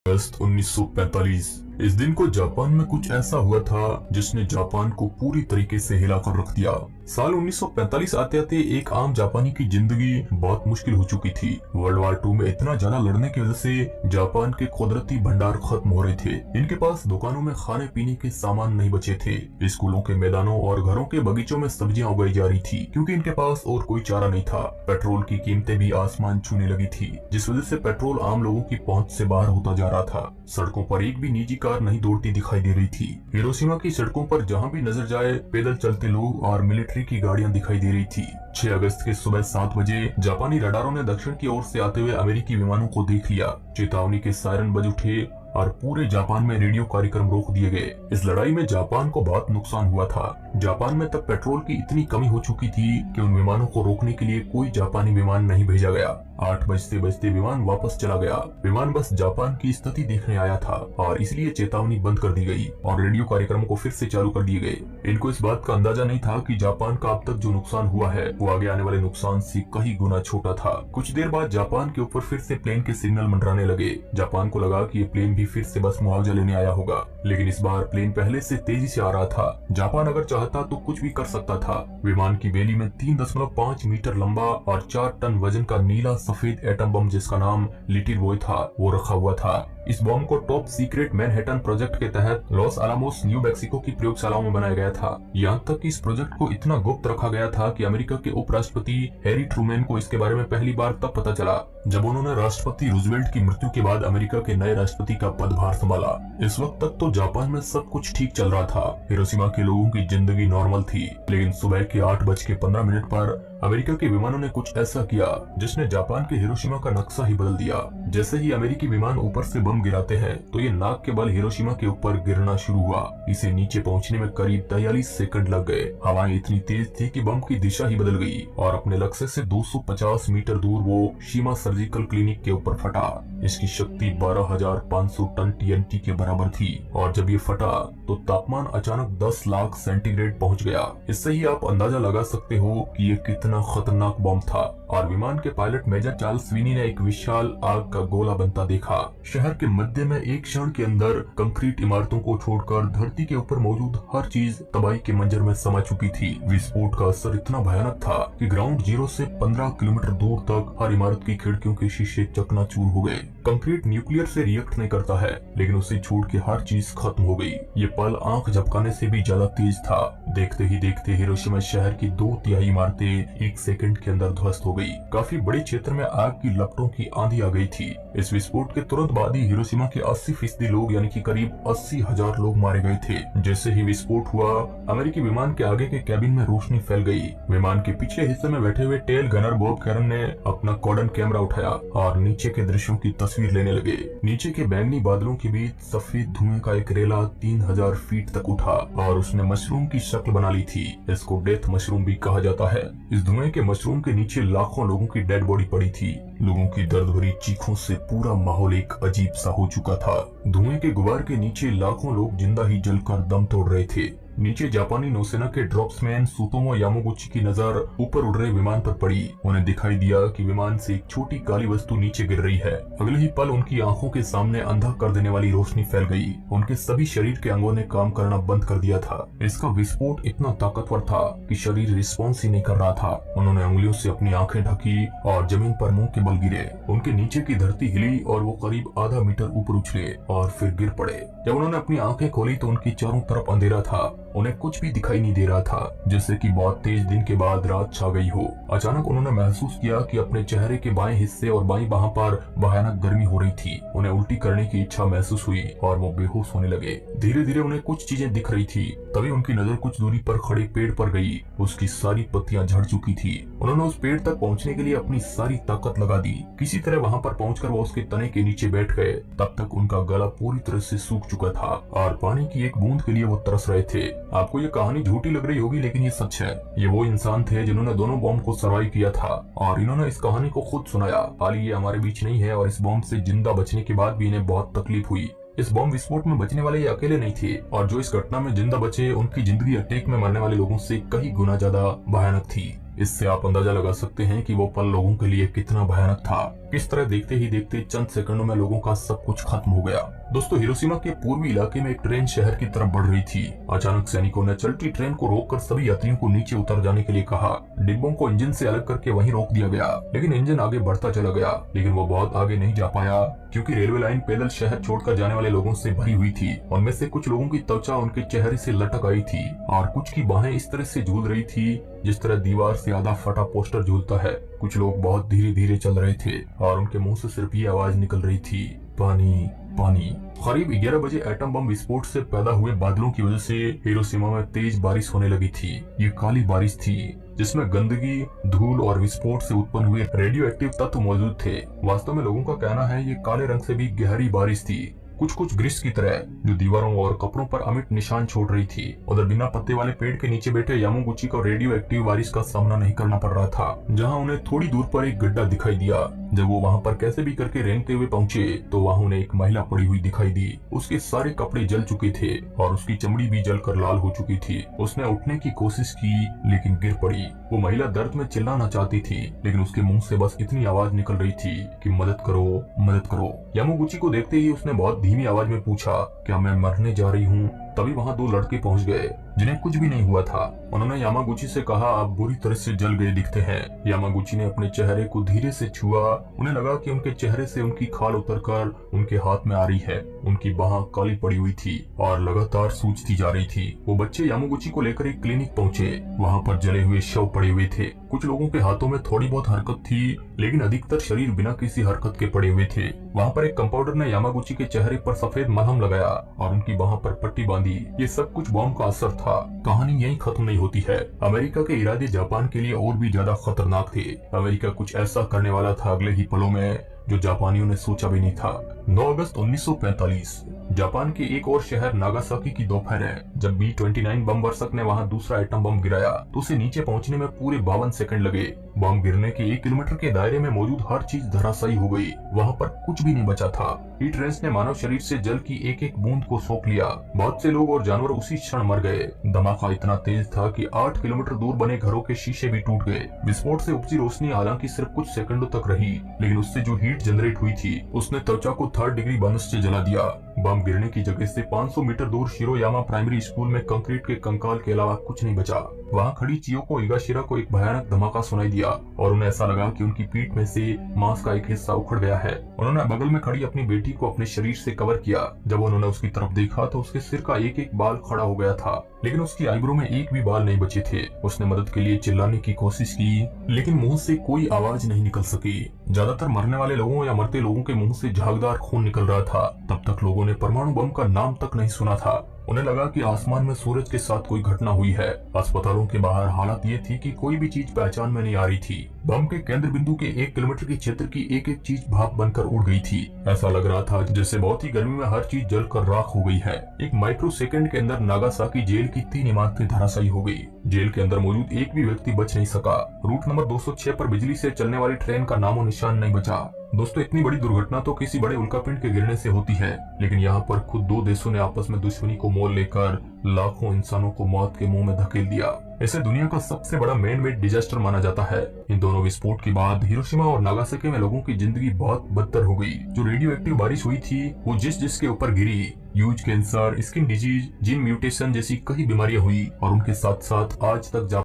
अगस्त 1945। इस दिन को जापान में कुछ ऐसा हुआ था जिसने जापान को पूरी तरीके से हिलाकर रख दिया। साल 1945 आते आते एक आम जापानी की जिंदगी बहुत मुश्किल हो चुकी थी। वर्ल्ड वार 2 में इतना ज्यादा लड़ने की वजह से जापान के कुदरती भंडार खत्म हो रहे थे। इनके पास दुकानों में खाने पीने के सामान नहीं बचे थे। स्कूलों के मैदानों और घरों के बगीचों में सब्जियां उगाई जा रही थी क्योंकि इनके पास और कोई चारा नहीं था। पेट्रोल की कीमतें भी आसमान छूने लगी थी, जिस वजह से पेट्रोल आम लोगों की पहुंच से बाहर होता जा रहा था। सड़कों पर एक भी निजी कार नहीं दौड़ती दिखाई दे रही थी। हिरोशिमा की सड़कों पर जहां भी नजर जाए पैदल चलते लोग और मिलिट्री की गाड़ियां दिखाई दे रही थी। 6 अगस्त के सुबह 7 बजे जापानी रडारों ने दक्षिण की ओर से आते हुए अमेरिकी विमानों को देख लिया। चेतावनी के सायरन बज उठे और पूरे जापान में रेडियो कार्यक्रम रोक दिए गए। इस लड़ाई में जापान को बहुत नुकसान हुआ था। जापान में तब पेट्रोल की इतनी कमी हो चुकी थी कि उन विमानों को रोकने के लिए कोई जापानी विमान नहीं भेजा गया। 8 बजते बजते विमान वापस चला गया। विमान बस जापान की स्थिति देखने आया था और इसलिए चेतावनी बंद कर दी गई और रेडियो कार्यक्रम को फिर से चालू कर दिए गए। इनको इस बात का अंदाजा नहीं था कि जापान का अब तक जो नुकसान हुआ है वो आगे आने वाले नुकसान से कई गुना छोटा था। कुछ देर बाद जापान के ऊपर फिर से प्लेन के सिग्नल मंडराने लगे। जापान को लगा कि ये प्लेन भी फिर से बस मुआवजा लेने आया होगा, लेकिन इस बार प्लेन पहले से तेजी से आ रहा था। जापान अगर चाहता तो कुछ भी कर सकता था। विमान की बेली में 3.5 मीटर लंबा और 4 टन वजन का नीला सफेद एटम बम, जिसका नाम लिटिल बॉय था, वो रखा हुआ था। इस बम को टॉप सीक्रेट मैनहट्टन प्रोजेक्ट के तहत लॉस आलामोस, न्यू मैक्सिको की प्रयोगशालाओं में बनाया गया था। यहाँ तक कि इस प्रोजेक्ट को इतना गुप्त रखा गया था कि अमेरिका के उपराष्ट्रपति हैरी ट्रूमैन को इसके बारे में पहली बार तब पता चला जब उन्होंने राष्ट्रपति रूजवेल्ट की मृत्यु के बाद अमेरिका के नए राष्ट्रपति का पदभार संभाला। इस वक्त तक तो जापान में सब कुछ ठीक चल रहा था। हिरोशिमा के लोगों की जिंदगी नॉर्मल थी, लेकिन सुबह के 8:15 पर अमेरिका के विमानों ने कुछ ऐसा किया जिसने जापान के हिरोशिमा का नक्शा ही बदल दिया। जैसे ही अमेरिकी विमान ऊपर से बम गिराते हैं तो ये नाक के बल हिरोशिमा के ऊपर गिरना शुरू हुआ। इसे नीचे पहुंचने में करीब 43 सेकंड लग गए। हवाएं इतनी तेज थी कि बम की दिशा ही बदल गई और अपने लक्ष्य से 250 मीटर दूर वो शीमा सर्जिकल क्लिनिक के ऊपर फटा। इसकी शक्ति 12,500 टन TNT के बराबर थी और जब ये फटा तो तापमान अचानक 10 लाख सेंटीग्रेड पहुंच गया। इससे ही आप अंदाजा लगा सकते हो कि ये कितना खतरनाक बम था। और विमान के पायलट मेजर चार्ल्स स्वीनी ने एक विशाल आग का गोला बनता देखा। शहर के मध्य में एक क्षण के अंदर कंक्रीट इमारतों को छोड़कर धरती के ऊपर मौजूद हर चीज तबाही के मंजर में समा चुकी थी। विस्फोट का असर इतना भयानक था कि ग्राउंड जीरो से 15 किलोमीटर दूर तक हर इमारत की खिड़कियों के शीशे चकनाचूर हो गए। कंक्रीट न्यूक्लियर से रिएक्ट नहीं करता है, लेकिन उसे छोड़ के हर चीज खत्म हो गई। ये पल आंख झपकाने से भी ज्यादा तेज था। देखते ही देखते हिरोशिमा शहर की 2/3 इमारतें 1 सेकंड के अंदर ध्वस्त हो गई। काफी बड़े क्षेत्र में आग की लपटों की आंधी आ गई थी। इस विस्फोट के तुरंत बाद ही हिरोशिमा के 80% लोग यानी कि करीब 80,000 लोग मारे गए थे। जैसे ही विस्फोट हुआ, अमेरिकी विमान के आगे के कैबिन में रोशनी फैल गई। विमान के पिछले हिस्से में बैठे हुए टेल गनर बॉब कैरन ने अपना कॉर्डन कैमरा उठाया और नीचे के दृश्यों की तस्वीर लेने लगे। नीचे के बैंगनी बादलों के बीच सफेद धुएं का एक रेला 3000 फीट तक उठा और उसने मशरूम की शक्ल बना ली थी। इसको डेथ मशरूम भी कहा जाता है। इस धुएं के मशरूम के नीचे लाखों लोगों की डेड बॉडी पड़ी थी। लोगों की दर्द भरी चीखों से पूरा माहौल एक अजीब सा हो चुका था। धुएं के गुबार के नीचे लाखों लोग जिंदा ही जलकर दम तोड़ रहे थे। नीचे जापानी नौसेना के ड्रॉप्समैन सुतोमो यामागुची की नजर ऊपर उड़ रहे विमान पर पड़ी। उन्हें दिखाई दिया कि विमान से एक छोटी काली वस्तु नीचे गिर रही है। अगले ही पल उनकी आंखों के सामने अंधा कर देने वाली रोशनी फैल गई। उनके सभी शरीर के अंगों ने काम करना बंद कर दिया था। इसका विस्फोट इतना ताकतवर था कि शरीर रिस्पॉन्स ही नहीं कर रहा था। उन्होंने उंगलियों से अपनी आंखें ढकी और जमीन पर मुंह के बल गिरे। उनके नीचे की धरती हिली और वो करीब आधा मीटर ऊपर उछले और फिर गिर पड़े। जब उन्होंने अपनी आंखें खोली तो उनकी चारों तरफ अंधेरा था। उन्हें कुछ भी दिखाई नहीं दे रहा था, जैसे कि बहुत तेज दिन के बाद रात छा गई हो। अचानक उन्होंने महसूस किया कि अपने चेहरे के बाएं हिस्से और बाईं बाह पर भयानक गर्मी हो रही थी। उन्हें उल्टी करने की इच्छा महसूस हुई और वो बेहोश होने लगे। धीरे धीरे उन्हें कुछ चीजें दिख रही थी। तभी उनकी नजर कुछ दूरी पर खड़े पेड़ पर गई। उसकी सारी पत्तियां झड़ चुकी थी। उन्होंने उस पेड़ तक पहुंचने के लिए अपनी सारी ताकत लगा दी। किसी तरह वहां पर पहुंचकर वो उसके तने के नीचे बैठ गए। तब तक उनका गला पूरी तरह से सूख चुका था और पानी की एक बूंद के लिए वो तरस रहे थे। आपको ये कहानी झूठी लग रही होगी, लेकिन ये सच है। ये वो इंसान थे जिन्होंने दोनों बॉम्ब को सर्वाइव किया था और इन्होंने इस कहानी को खुद सुनाया। हाल ये हमारे बीच नहीं है और इस बॉम्ब से जिंदा बचने के बाद भी इन्हें बहुत तकलीफ हुई। इस बॉम्ब विस्फोट में बचने वाले ये अकेले नहीं थे और जो इस घटना में जिंदा बचे उनकी जिंदगी अटैक में मरने वाले लोगों से कई गुना ज्यादा भयानक थी। इससे आप अंदाजा लगा सकते हैं कि वो पल लोगों के लिए कितना भयानक था। किस तरह देखते ही देखते चंद सेकंडों में लोगों का सब कुछ खत्म हो गया। दोस्तों, हिरोशिमा के पूर्वी इलाके में एक ट्रेन शहर की तरफ बढ़ रही थी। अचानक सैनिकों ने चलती ट्रेन को रोककर सभी यात्रियों को नीचे उतर जाने के लिए कहा। डिब्बों को इंजन से अलग करके वहीं रोक दिया गया, लेकिन इंजन आगे बढ़ता चला गया। लेकिन वो बहुत आगे नहीं जा पाया, क्योंकि रेलवे लाइन पैदल शहर छोड़कर जाने वाले लोगों से भरी हुई थी। उनमें से कुछ लोगों की त्वचा उनके चेहरे से लटक आई थी और कुछ की बाहें इस तरह से झूल रही थी जिस तरह दीवार से आधा फटा पोस्टर झूलता है। कुछ लोग बहुत धीरे धीरे चल रहे थे और उनके मुंह से सिर्फ ये आवाज निकल रही थी, पानी पानी। करीब 11 बजे एटम बम विस्फोट से पैदा हुए बादलों की वजह से हिरोशिमा में तेज बारिश होने लगी थी। ये काली बारिश थी जिसमें गंदगी, धूल और विस्फोट से उत्पन्न हुए रेडियो एक्टिव तत्व मौजूद थे। वास्तव में लोगों का कहना है ये काले रंग से भी गहरी बारिश थी, कुछ ग्रीस की तरह, जो दीवारों और कपड़ों पर अमिट निशान छोड़ रही थी। उधर बिना पत्ते वाले पेड़ के नीचे बैठे यामागुची को रेडियो एक्टिव बारिश का सामना नहीं करना पड़ रहा था, जहां उन्हें थोड़ी दूर पर एक गड्ढा दिखाई दिया। जब वो वहां पर कैसे भी करके रेंगते हुए पहुंचे तो वहां उन्हें एक महिला पड़ी हुई दिखाई दी। उसके सारे कपड़े जल चुके थे और उसकी चमड़ी भी जलकर लाल हो चुकी थी। उसने उठने की कोशिश की लेकिन गिर पड़ी। वो महिला दर्द में चिल्लाना चाहती थी, लेकिन उसके मुंह से बस इतनी आवाज निकल रही थी कि मदद करो, मदद करो। यामागुची को देखते ही उसने बहुत धीमी आवाज में पूछा, क्या मैं मरने जा रही हूँ? तभी वहाँ 2 लड़के पहुँच गए जिन्हें कुछ भी नहीं हुआ था। उन्होंने यामागुची से कहा, आप बुरी तरह से जल गए दिखते हैं। यामागुची ने अपने चेहरे को धीरे से छुआ। उन्हें लगा कि उनके चेहरे से उनकी खाल उतरकर उनके हाथ में आ रही है। उनकी बाह काली पड़ी हुई थी और लगातार सूजती जा रही थी। वो बच्चे यामागुची को लेकर एक क्लिनिक पहुंचे। वहाँ पर जले हुए शव पड़े हुए थे। कुछ लोगों के हाथों में थोड़ी बहुत हरकत थी, लेकिन अधिकतर शरीर बिना किसी हरकत के पड़े हुए थे। वहाँ पर एक कंपाउंडर ने यामागुची के चेहरे पर सफेद मलहम लगाया और उनकी बाह पर पट्टी बांधी। ये सब कुछ बॉम्ब का असर था। कहानी यहीं खत्म नहीं होती है। अमेरिका के इरादे जापान के लिए और भी ज्यादा खतरनाक थे। अमेरिका कुछ ऐसा करने वाला था अगले ही पलों में जो जापानियों ने सोचा भी नहीं था। 9 अगस्त 1945 जापान के एक और शहर नागासाकी की दोपहर है। जब B-29 बम वर्षक ने वहां दूसरा एटम बम गिराया तो उसे नीचे पहुंचने में पूरे 52 सेकंड लगे। बम गिरने के 1 किलोमीटर के दायरे में मौजूद हर चीज धराशायी हो गई। वहां पर कुछ भी नहीं बचा था। हीट रेंज ने मानव शरीर से जल की एक एक बूंद को सोख लिया। बहुत से लोग और जानवर उसी क्षण मर गए। धमाका इतना तेज था कि 8 किलोमीटर दूर बने घरों के शीशे भी टूट गए। विस्फोट से उपजी रोशनी हालांकि सिर्फ कुछ सेकंडों तक रही, लेकिन उससे जो हीट जनरेट हुई थी उसने त्वचा को 3rd डिग्री बनस से जला दिया। बम गिरने की जगह से 500 मीटर दूर शिरोयामा प्राइमरी स्कूल में कंक्रीट के कंकाल के अलावा कुछ नहीं बचा। वहाँ खड़ी चियोको हिगाशिरा को एक भयानक धमाका सुनाई दिया और उन्हें ऐसा लगा कि उनकी पीठ में से मांस का एक हिस्सा उखड़ गया है। उन्होंने बगल में खड़ी अपनी बेटी को अपने शरीर से कवर किया। जब उन्होंने उसकी तरफ देखा तो उसके सिर का एक एक बाल खड़ा हो गया था, लेकिन उसकी आईब्रो में एक भी बाल नहीं बचे थे। उसने मदद के लिए चिल्लाने की कोशिश की, लेकिन मुंह से कोई आवाज नहीं निकल सकी। ज्यादातर मरने वाले लोगों या मरते लोगों के मुंह से झागदार खून निकल रहा था। तब तक लोगों ने परमाणु बम का नाम तक नहीं सुना था। उन्हें लगा कि आसमान में सूरज के साथ कोई घटना हुई है। अस्पतालों के बाहर हालत ये थी कि कोई भी चीज पहचान में नहीं आ रही थी। बम के केंद्र बिंदु के 1 किलोमीटर के क्षेत्र की एक एक चीज भाप बनकर उड़ गई थी। ऐसा लग रहा था जैसे बहुत ही गर्मी में हर चीज जलकर राख हो गई है। एक माइक्रो सेकंड के अंदर नागासाकी जेल की 3 इमारतें धराशायी हो गई। जेल के अंदर मौजूद एक भी व्यक्ति बच नहीं सका। रूट नंबर 206 पर बिजली से चलने वाली ट्रेन का नामो निशान नहीं बचा। दोस्तों, इतनी बड़ी दुर्घटना तो किसी बड़े उल्कापिंड के गिरने से होती है, लेकिन यहाँ पर खुद 2 देशों ने आपस में दुश्मनी को मोल लेकर लाखों इंसानों को मौत के मुंह में धकेल दिया। इसे दुनिया का सबसे बड़ा मैन मेड डिजास्टर माना जाता है। इन दोनों विस्फोट के बाद हिरोशिमा और नागासाकी में लोगों की जिंदगी बहुत बदतर हो गई। जो रेडियो एक्टिव बारिश हुई थी वो जिसके ऊपर गिरी, huge cancer, skin disease, gene mutation जैसी कई बीमारियां हुई और उनके साथ साथ आज तक